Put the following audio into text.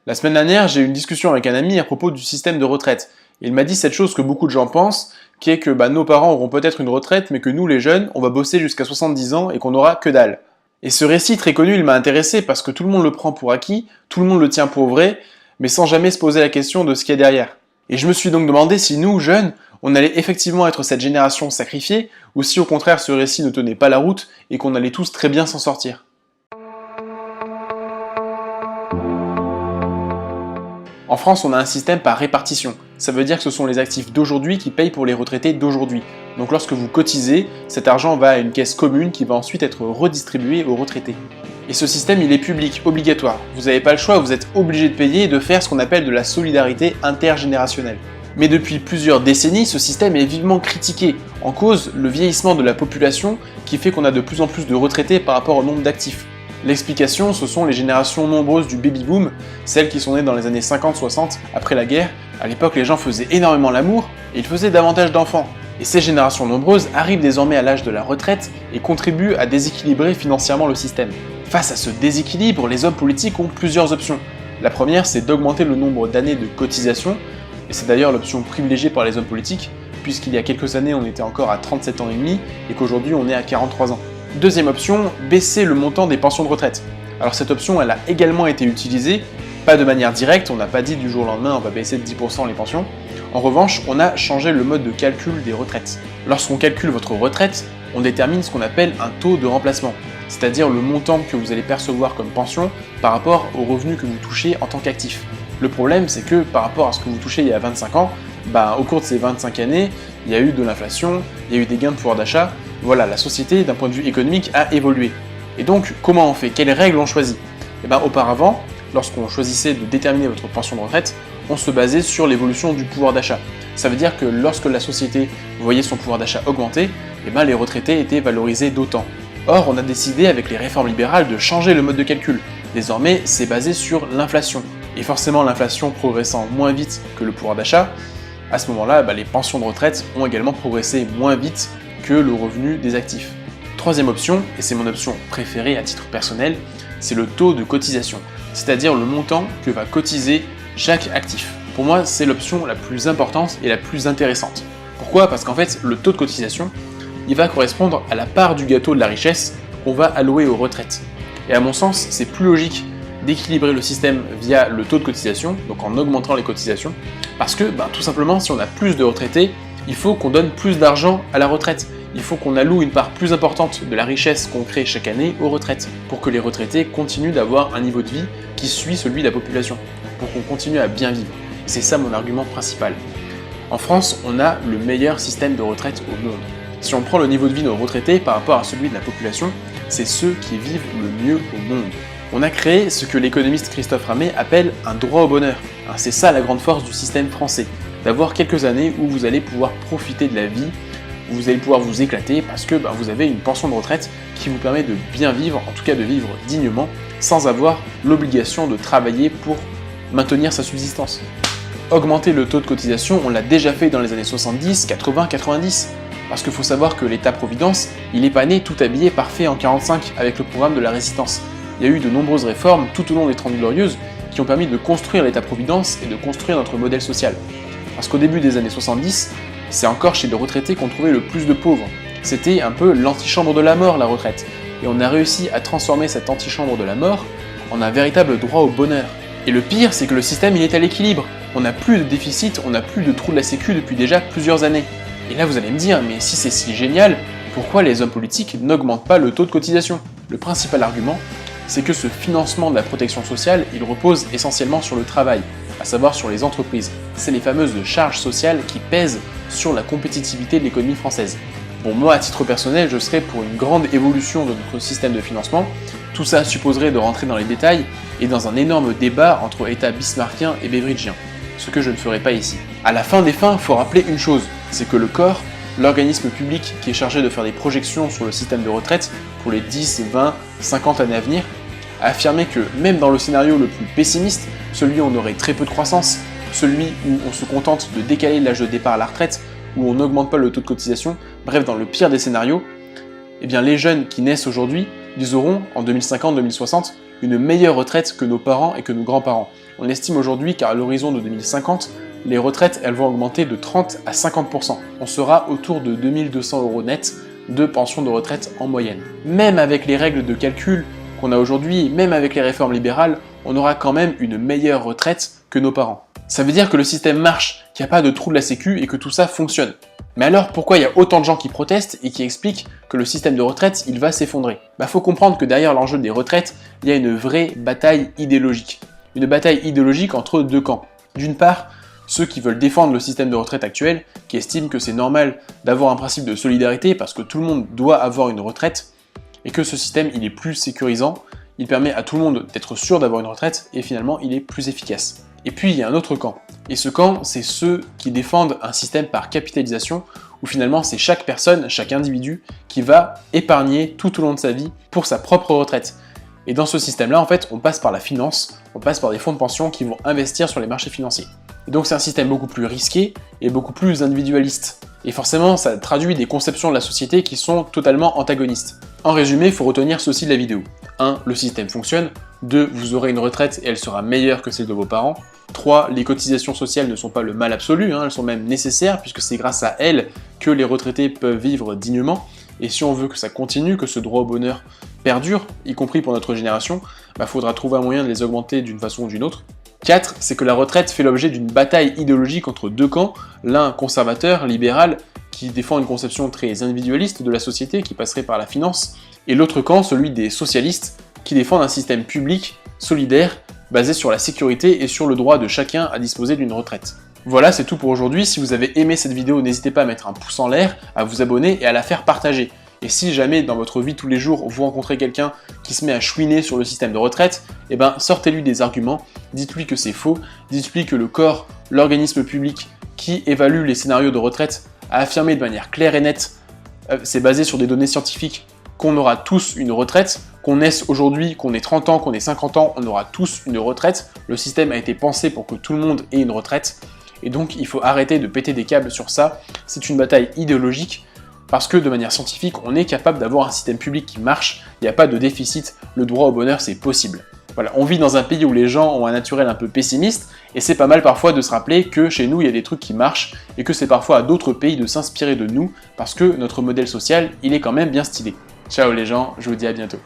La semaine dernière, j'ai eu une discussion avec un ami à propos du système de retraite. Et il m'a dit cette chose que beaucoup de gens pensent, qui est que nos parents auront peut-être une retraite, mais que nous, les jeunes, on va bosser jusqu'à 70 ans et qu'on n'aura que dalle. Et ce récit très connu, il m'a intéressé parce que tout le monde le prend pour acquis, tout le monde le tient pour vrai, mais sans jamais se poser la question de ce qu'il y a derrière. Et je me suis donc demandé si nous, jeunes, on allait effectivement être cette génération sacrifiée, ou si au contraire ce récit ne tenait pas la route et qu'on allait tous très bien s'en sortir. En France, on a un système par répartition. Ça veut dire que ce sont les actifs d'aujourd'hui qui payent pour les retraités d'aujourd'hui. Donc lorsque vous cotisez, cet argent va à une caisse commune qui va ensuite être redistribuée aux retraités. Et ce système, il est public, obligatoire. Vous n'avez pas le choix, vous êtes obligé de payer et de faire ce qu'on appelle de la solidarité intergénérationnelle. Mais depuis plusieurs décennies, ce système est vivement critiqué. En cause, le vieillissement de la population qui fait qu'on a de plus en plus de retraités par rapport au nombre d'actifs. L'explication, ce sont les générations nombreuses du baby-boom, celles qui sont nées dans les années 50-60, après la guerre. À l'époque, les gens faisaient énormément l'amour, et ils faisaient davantage d'enfants. Et ces générations nombreuses arrivent désormais à l'âge de la retraite et contribuent à déséquilibrer financièrement le système. Face à ce déséquilibre, les hommes politiques ont plusieurs options. La première, c'est d'augmenter le nombre d'années de cotisation, et c'est d'ailleurs l'option privilégiée par les hommes politiques, puisqu'il y a quelques années on était encore à 37 ans et demi, et qu'aujourd'hui on est à 43 ans. Deuxième option, baisser le montant des pensions de retraite. Alors cette option, elle a également été utilisée, pas de manière directe, on n'a pas dit du jour au lendemain on va baisser de 10% les pensions. En revanche, on a changé le mode de calcul des retraites. Lorsqu'on calcule votre retraite, on détermine ce qu'on appelle un taux de remplacement, c'est-à-dire le montant que vous allez percevoir comme pension par rapport aux revenus que vous touchez en tant qu'actif. Le problème, c'est que par rapport à ce que vous touchez il y a 25 ans, au cours de ces 25 années, il y a eu de l'inflation, il y a eu des gains de pouvoir d'achat. Voilà, la société, d'un point de vue économique, a évolué. Et donc, comment on fait? Quelles règles on choisit? Auparavant, lorsqu'on choisissait de déterminer votre pension de retraite, on se basait sur l'évolution du pouvoir d'achat. Ça veut dire que lorsque la société voyait son pouvoir d'achat augmenter, les retraités étaient valorisés d'autant. Or, on a décidé avec les réformes libérales de changer le mode de calcul. Désormais, c'est basé sur l'inflation. Et forcément, l'inflation progressant moins vite que le pouvoir d'achat, à ce moment-là, les pensions de retraite ont également progressé moins vite que le revenu des actifs. Troisième option, et c'est mon option préférée à titre personnel, c'est le taux de cotisation, c'est-à-dire le montant que va cotiser chaque actif. Pour moi, c'est l'option la plus importante et la plus intéressante. Pourquoi? Parce qu'en fait, le taux de cotisation, il va correspondre à la part du gâteau de la richesse qu'on va allouer aux retraites. Et à mon sens, c'est plus logique d'équilibrer le système via le taux de cotisation, donc en augmentant les cotisations, parce que tout simplement, si on a plus de retraités, il faut qu'on donne plus d'argent à la retraite. Il faut qu'on alloue une part plus importante de la richesse qu'on crée chaque année aux retraites, pour que les retraités continuent d'avoir un niveau de vie qui suit celui de la population, pour qu'on continue à bien vivre. C'est ça mon argument principal. En France, on a le meilleur système de retraite au monde. Si on prend le niveau de vie de nos retraités par rapport à celui de la population, c'est ceux qui vivent le mieux au monde. On a créé ce que l'économiste Christophe Ramé appelle un droit au bonheur. C'est ça la grande force du système français, d'avoir quelques années où vous allez pouvoir profiter de la vie, où vous allez pouvoir vous éclater parce que vous avez une pension de retraite qui vous permet de bien vivre, en tout cas de vivre dignement, sans avoir l'obligation de travailler pour maintenir sa subsistance. Augmenter le taux de cotisation, on l'a déjà fait dans les années 70, 80, 90. Parce qu'il faut savoir que l'État-providence, il n'est pas né tout habillé parfait en 45 avec le programme de la Résistance. Il y a eu de nombreuses réformes tout au long des 30 Glorieuses qui ont permis de construire l'État-providence et de construire notre modèle social. Parce qu'au début des années 70, c'est encore chez les retraités qu'on trouvait le plus de pauvres. C'était un peu l'antichambre de la mort, la retraite. Et on a réussi à transformer cette antichambre de la mort en un véritable droit au bonheur. Et le pire, c'est que le système, il est à l'équilibre. On n'a plus de déficit, on n'a plus de trou de la sécu depuis déjà plusieurs années. Et là, vous allez me dire, mais si c'est si génial, pourquoi les hommes politiques n'augmentent pas le taux de cotisation? Le principal argument, c'est que ce financement de la protection sociale, il repose essentiellement sur le travail, à savoir sur les entreprises. C'est les fameuses charges sociales qui pèsent sur la compétitivité de l'économie française. Bon, moi, à titre personnel, je serais pour une grande évolution de notre système de financement. Tout ça supposerait de rentrer dans les détails et dans un énorme débat entre État bismarckien et beveridgien, ce que je ne ferai pas ici. À la fin des fins, il faut rappeler une chose, c'est que le corps, l'organisme public qui est chargé de faire des projections sur le système de retraite pour les 10, 20, 50 années à venir, a affirmé que même dans le scénario le plus pessimiste, celui où on aurait très peu de croissance, celui où on se contente de décaler l'âge de départ à la retraite, où on n'augmente pas le taux de cotisation, bref dans le pire des scénarios, les jeunes qui naissent aujourd'hui Ils auront, en 2050-2060, une meilleure retraite que nos parents et que nos grands-parents. On estime aujourd'hui qu'à l'horizon de 2050, les retraites elles vont augmenter de 30 à 50%. On sera autour de 2200 € net de pension de retraite en moyenne. Même avec les règles de calcul qu'on a aujourd'hui, même avec les réformes libérales, on aura quand même une meilleure retraite que nos parents. Ça veut dire que le système marche, qu'il n'y a pas de trou de la sécu et que tout ça fonctionne. Mais alors pourquoi il y a autant de gens qui protestent et qui expliquent que le système de retraite il va s'effondrer? Faut comprendre que derrière l'enjeu des retraites, il y a une vraie bataille idéologique. Une bataille idéologique entre deux camps. D'une part, ceux qui veulent défendre le système de retraite actuel, qui estiment que c'est normal d'avoir un principe de solidarité parce que tout le monde doit avoir une retraite, et que ce système il est plus sécurisant, il permet à tout le monde d'être sûr d'avoir une retraite, et finalement il est plus efficace. Et puis il y a un autre camp, et ce camp c'est ceux qui défendent un système par capitalisation, où finalement c'est chaque personne, chaque individu, qui va épargner tout au long de sa vie pour sa propre retraite. Et dans ce système-là, en fait, on passe par la finance, on passe par des fonds de pension qui vont investir sur les marchés financiers. Et donc c'est un système beaucoup plus risqué et beaucoup plus individualiste. Et forcément, ça traduit des conceptions de la société qui sont totalement antagonistes. En résumé, il faut retenir ceci de la vidéo. 1. Le système fonctionne. 2. Vous aurez une retraite et elle sera meilleure que celle de vos parents. 3. Les cotisations sociales ne sont pas le mal absolu, elles sont même nécessaires puisque c'est grâce à elles que les retraités peuvent vivre dignement. Et si on veut que ça continue, que ce droit au bonheur perdure, y compris pour notre génération, faudra trouver un moyen de les augmenter d'une façon ou d'une autre. 4, c'est que la retraite fait l'objet d'une bataille idéologique entre deux camps, l'un conservateur, libéral, qui défend une conception très individualiste de la société qui passerait par la finance, et l'autre camp, celui des socialistes, qui défendent un système public, solidaire, basé sur la sécurité et sur le droit de chacun à disposer d'une retraite. Voilà, c'est tout pour aujourd'hui. Si vous avez aimé cette vidéo, n'hésitez pas à mettre un pouce en l'air, à vous abonner et à la faire partager. Et si jamais dans votre vie tous les jours vous rencontrez quelqu'un qui se met à chouiner sur le système de retraite, sortez-lui des arguments, dites-lui que c'est faux, dites-lui que le corps, l'organisme public qui évalue les scénarios de retraite, a affirmé de manière claire et nette, c'est basé sur des données scientifiques, qu'on aura tous une retraite, qu'on naisse aujourd'hui, qu'on ait 30 ans, qu'on ait 50 ans, on aura tous une retraite. Le système a été pensé pour que tout le monde ait une retraite. Et donc il faut arrêter de péter des câbles sur ça. C'est une bataille idéologique parce que de manière scientifique, on est capable d'avoir un système public qui marche, il n'y a pas de déficit, le droit au bonheur c'est possible. Voilà, on vit dans un pays où les gens ont un naturel un peu pessimiste, et c'est pas mal parfois de se rappeler que chez nous il y a des trucs qui marchent, et que c'est parfois à d'autres pays de s'inspirer de nous, parce que notre modèle social, il est quand même bien stylé. Ciao les gens, je vous dis à bientôt.